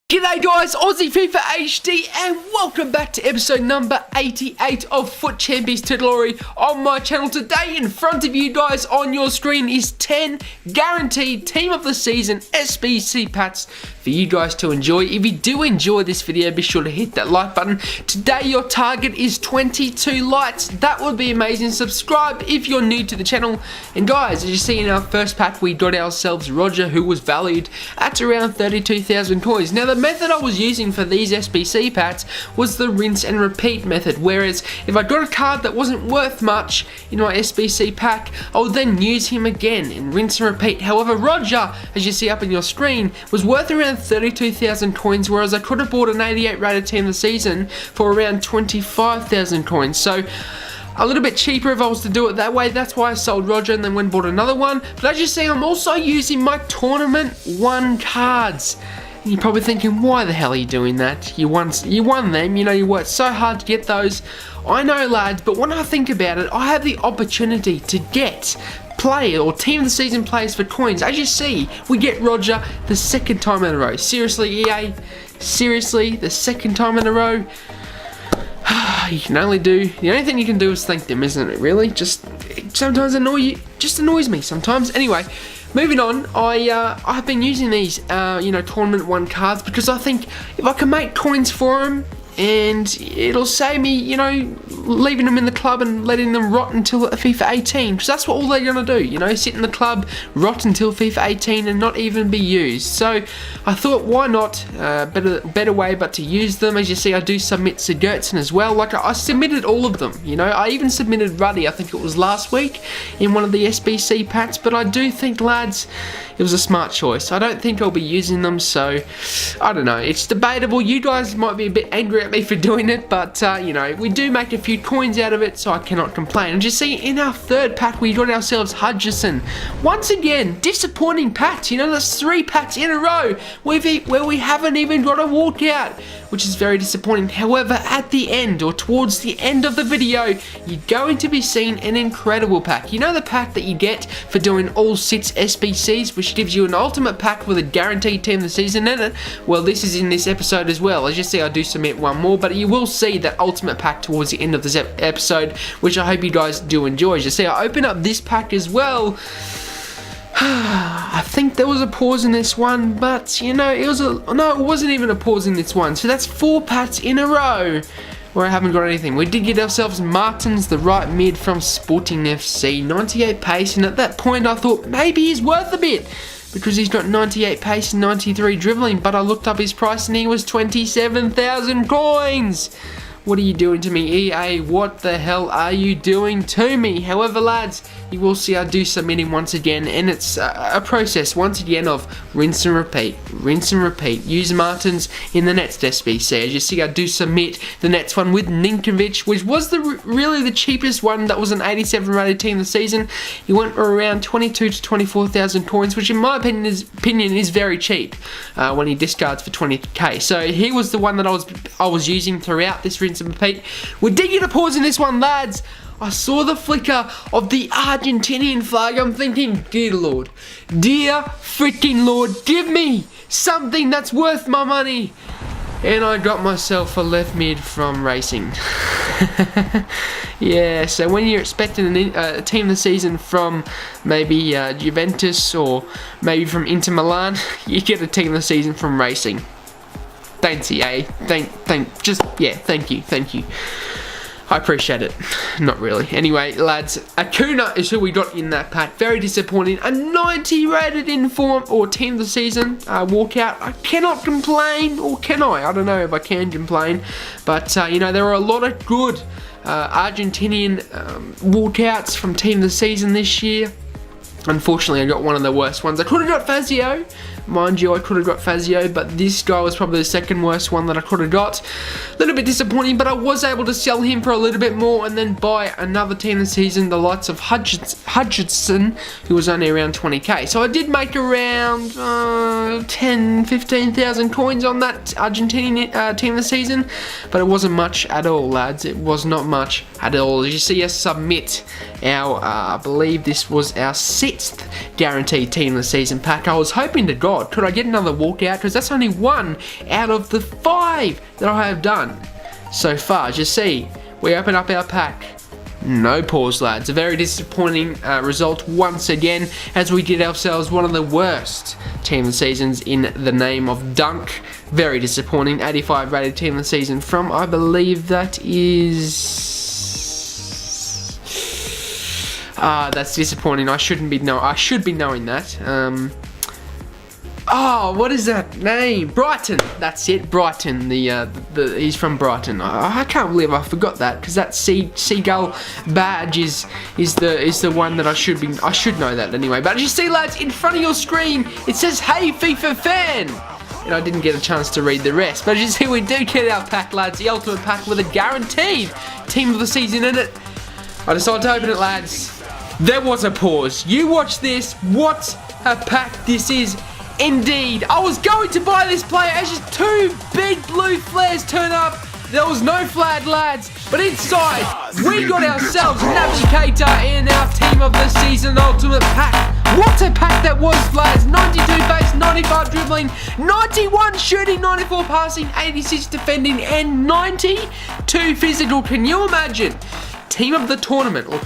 G'day guys, Aussie FIFA HD, and welcome back to episode number 88 of FUT Champions Tutorial on my channel. Today in front of you guys on your screen is 10 guaranteed Team of the Season SBC packs for you guys to enjoy. If you do enjoy this video, be sure to hit that like button. Today your target is 22 likes. That would be amazing. Subscribe if you're new to the channel. And guys, as you see in our first pack, we got ourselves Roger, who was valued at around 32,000 coins. Now the method I was using for these SBC packs was the rinse and repeat method, whereas if I got a card that wasn't worth much in my SBC pack, I would then use him again and rinse and repeat. However, Roger, as you see up on your screen, was worth around 32,000 coins, whereas I could have bought an 88 rated Team of the Season for around 25,000 coins. So a little bit cheaper if I was to do it that way. That's why I sold Roger and then went and bought another one. But as you see, I'm also using my Tournament 1 cards. And you're probably thinking, why the hell are you doing that? You won them, you know, you worked so hard to get those. I know, lads, but when I think about it, I have the opportunity to get player or Team of the Season players for coins. As you see, we get Roger the second time in a row. Seriously, EA? Seriously, the second time in a row? You can only do, the only thing you can do is thank them, isn't it, really? Just, it sometimes annoys me sometimes. Anyway, moving on, I've been using these, Tournament 1 cards because I think if I can make coins for them, and it'll save me, leaving them in the club and letting them rot until FIFA 18, because that's what all they're going to do, sit in the club, rot until FIFA 18 and not even be used. So I thought, why not, better way but to use them. As you see, I do submit Sigurdsson as well. Like, I submitted all of them, I even submitted Ruddy, I think it was last week, in one of the SBC packs, but I do think, lads, it was a smart choice. I don't think I'll be using them, so I don't know. It's debatable. You guys might be a bit angry at me for doing it, but we do make a few coins out of it, so I cannot complain. And you see, in our third pack, we got ourselves Hutchinson. Once again, disappointing packs. That's 3 packs in a row where we haven't even got a walkout, which is very disappointing. However, at the end, or towards the end of the video, you're going to be seeing an incredible pack. The pack that you get for doing all 6 SBCs, which gives you an ultimate pack with a guaranteed Team of the Season in it. Well, this is in this episode as well. As you see, I do submit one more, but you will see that ultimate pack towards the end of this episode, which I hope you guys do enjoy. As you see, I open up this pack as well. I think there was a pause in this one, but no, it wasn't even a pause in this one. So that's 4 packs in a row where I haven't got anything. We did get ourselves Martins, the right mid from Sporting FC, 98 pace, and at that point I thought maybe he's worth a bit because he's got 98 pace and 93 dribbling, but I looked up his price and he was 27,000 coins. What are you doing to me, EA? What the hell are you doing to me? However, lads, you will see I do submit him once again, and it's a process once again of rinse and repeat, rinse and repeat. Use Martins in the next SBC. As you see, I do submit the next one with Ninkovic, which was really the cheapest one. That was an 87 rated Team of the Season. He went for around 22 to 24,000 coins, which in my opinion is very cheap when he discards for 20k. So he was the one that I was using throughout this rinse and repeat. We did get a pause in this one, lads. I saw the flicker of the Argentinian flag. I'm thinking, dear Lord, dear freaking Lord, give me something that's worth my money. And I got myself a left mid from Racing. Yeah, so when you're expecting a Team of the Season from maybe Juventus or maybe from Inter Milan, you get a Team of the Season from Racing. Thanks, EA. Thank you. I appreciate it. Not really. Anyway, lads, Acuna is who we got in that pack. Very disappointing. A 90 rated inform or Team of the Season walkout. I cannot complain, or can I? I don't know if I can complain. But, there are a lot of good Argentinian walkouts from Team of the Season this year. Unfortunately, I got one of the worst ones. I could have got Fazio. Mind you, I could have got Fazio, but this guy was probably the second worst one that I could have got. A little bit disappointing, but I was able to sell him for a little bit more and then buy another Team of the Season, the likes of Hutchinson, who was only around 20k. So I did make around 15,000 coins on that Argentinian Team of the Season, but it wasn't much at all, lads. It was not much at all. As you see us submit our, I believe this was our 6th guaranteed Team of the Season pack. I was hoping to God god, could I get another walkout? Because that's only 1 out of the 5 that I have done so far. As you see, we open up our pack. No pause, lads. A very disappointing result once again, as we did ourselves one of the worst team of the seasons in the name of Dunk. Very disappointing. 85 rated team of the season from, I believe that is... that's disappointing. I should be knowing that. Oh, what is that name? Brighton. That's it. Brighton. He's from Brighton. I can't believe I forgot that, because that seagull badge is the one that I should know that anyway. But as you see, lads, in front of your screen, it says, "Hey FIFA fan." And I didn't get a chance to read the rest. But as you see, we do get our pack, lads. The ultimate pack with a guaranteed team of the season in it. I decided to open it, lads. There was a pause. You watch this. What a pack this is. Indeed, I was going to buy this player as just 2 big blue flares turn up. There was no flag, lads, but inside we got ourselves Navigator in our team of the season ultimate pack. What a pack that was, lads. 92 base, 95 dribbling, 91 shooting, 94 passing, 86 defending, and 92 physical. Can you imagine? Team of the tournament, or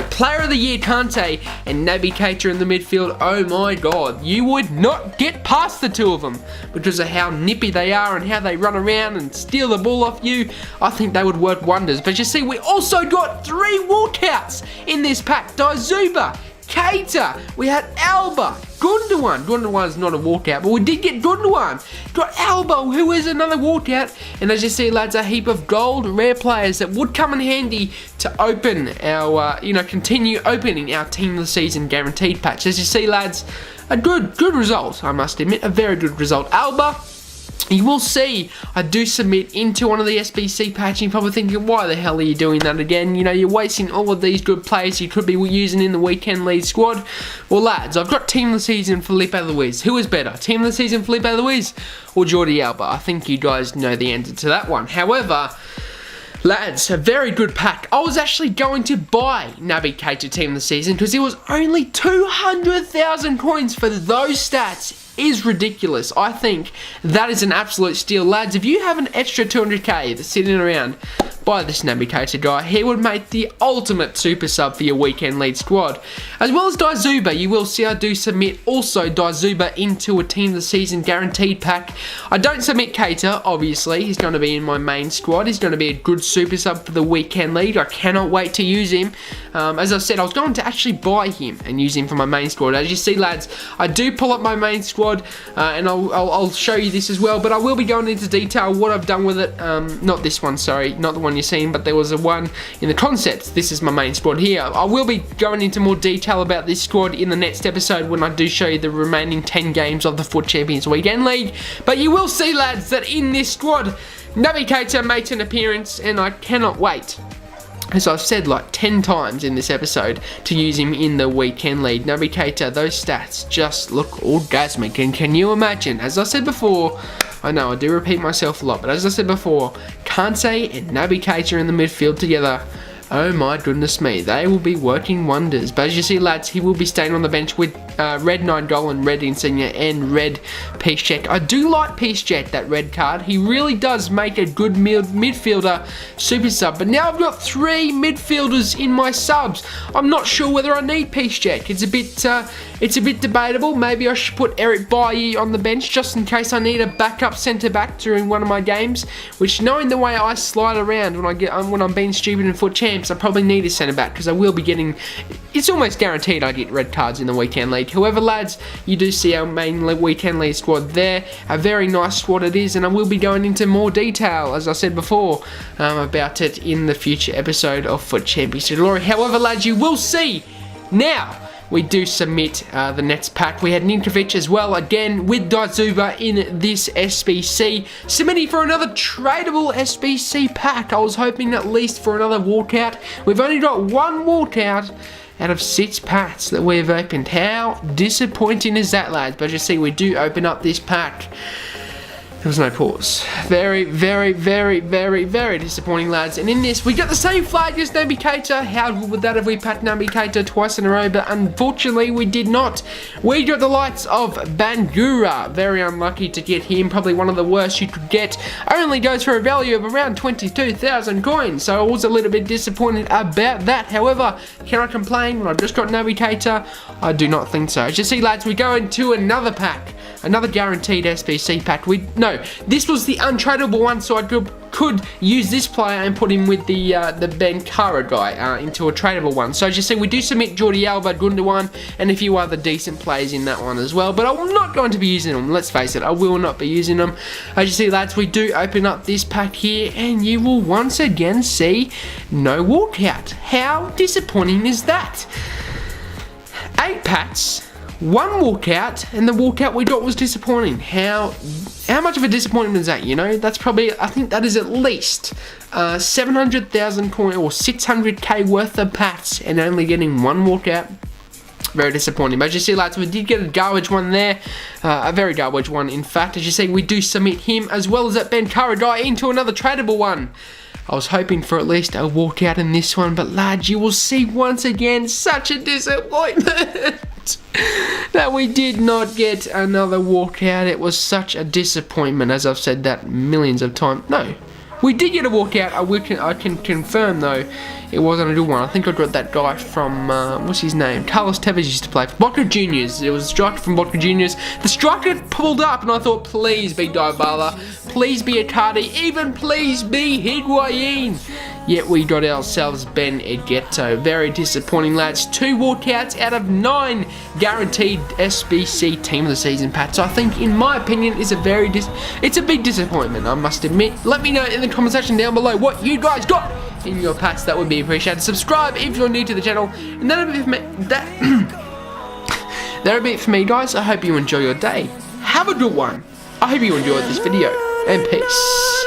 player of the year, Kante, and Navigator in the midfield. Oh my god, you would not get past the 2 of them because of how nippy they are and how they run around and steal the ball off you. I think they would work wonders. But you see, we also got 3 walkouts in this pack. Daizuba, Keita, we had Alba, Gundogan. Gundogan's not a walkout, but we did get Gundogan. Got Alba, who is another walkout. And as you see, lads, a heap of gold rare players that would come in handy to open our, continue opening our team of the season guaranteed patch. As you see, lads, a good result, I must admit, a very good result. Alba, you will see I do submit into one of the SBC patch. You're probably thinking, why the hell are you doing that again? You're wasting all of these good players you could be using in the weekend lead squad. Well, lads, I've got team of the season Felipe Luis. Who is better, team of the season Felipe Luis or Jordi Alba? I think you guys know the answer to that one. However, lads, a very good pack. I was actually going to buy Navigator team of the season because it was only 200,000 coins for those stats. Is ridiculous. I think that is an absolute steal. Lads, if you have an extra 200k that's sitting around, buy this Navigator guy. He would make the ultimate super sub for your weekend lead squad. As well as Daizuba, you will see I do submit also Daizuba into a team of the season guaranteed pack. I don't submit Keita, obviously. He's going to be in my main squad. He's going to be a good super sub for the weekend league. I cannot wait to use him. As I said, I was going to actually buy him and use him for my main squad. As you see, lads, I do pull up my main squad. And I'll show you this as well, but I will be going into detail what I've done with it. Not this one, sorry, not the one you're seeing, but there was a one in the concepts. This is my main squad here. I will be going into more detail about this squad in the next episode when I do show you the remaining 10 games of the FUT Champions Weekend League. But you will see, lads, that in this squad, Navigator makes an appearance, and I cannot wait, as I've said like 10 times in this episode, to use him in the weekend lead. Navigator, those stats just look orgasmic. And can you imagine, as I said before, I know I do repeat myself a lot, but as I said before, Kante and Navigator in the midfield together, oh my goodness me, they will be working wonders. But as you see, lads, he will be staying on the bench with red 9 goal and red Insigne and red Piszczek. I do like Piszczek, that red card. He really does make a good midfielder super sub. But now I've got 3 midfielders in my subs. I'm not sure whether I need Piszczek. It's a bit debatable. Maybe I should put Eric Bailly on the bench just in case I need a backup centre back during one of my games. Which, knowing the way I slide around when I'm being stupid in FUT Champs, I probably need a centre back because I will be getting. It's almost guaranteed I get red cards in the weekend league. However, lads, you do see our main weekend league squad there. A very nice squad it is, and I will be going into more detail, as I said before, about it in the future episode of FUT Champions Glory. However, lads, you will see now we do submit the Nets pack. We had Ninkovic as well, again with Daizuba in this SBC. Submitting for another tradable SBC pack. I was hoping at least for another walkout. We've only got 1 walkout out of 6 packs that we've opened. How disappointing is that, lads? But you see, we do open up this pack. There was no pause. Very, very, very, very, very disappointing, lads. And in this, we got the same flag as Navigator. How good would that have we packed Navigator twice in a row? But unfortunately, we did not. We got the likes of Bangura. Very unlucky to get him. Probably one of the worst you could get. Only goes for a value of around 22,000 coins. So I was a little bit disappointed about that. However, can I complain when I've just got Navigator? I do not think so. As you see, lads, we go into another pack. Another guaranteed SBC pack. No, this was the untradeable one, so I could use this player and put him with the Benkara guy into a tradable one. So as you see, we do submit Jordi Alba, Gundogan, and a few other decent players in that one as well. But I'm not going to be using them. Let's face it, I will not be using them. As you see, lads, we do open up this pack here, and you will once again see no walkout. How disappointing is that? 8 packs. 1 walkout, and the walkout we got was disappointing. How much of a disappointment is that, you know? That's probably, I think that is at least 700,000 coin or 600k worth of packs and only getting 1 walkout. Very disappointing. But as you see, lads, we did get a garbage one there. A very garbage one, in fact. As you see, we do submit him as well as that Benkara guy into another tradable one. I was hoping for at least a walkout in this one, but lads, you will see once again such a disappointment that we did not get another walkout. It was such a disappointment, as I've said that millions of times. No, we did get a walkout. I can confirm though, it wasn't a good one. I think I got that guy from what's his name? Carlos Tevez used to play for Boca Juniors. It was a striker from Boca Juniors. The striker pulled up, and I thought, please be Dybala, please be Icardi, even please be Higuain. Yet we got ourselves Ben Egeto. Very disappointing, lads. 2 walkouts out of 9 guaranteed SBC Team of the Season packs. I think, in my opinion, is it's a big disappointment, I must admit. Let me know in the comment section down below what you guys got in your packs. That would be appreciated. Subscribe if you're new to the channel. And that'll be for me. That'll be it for me, guys. I hope you enjoy your day. Have a good one. I hope you enjoyed this video. And peace.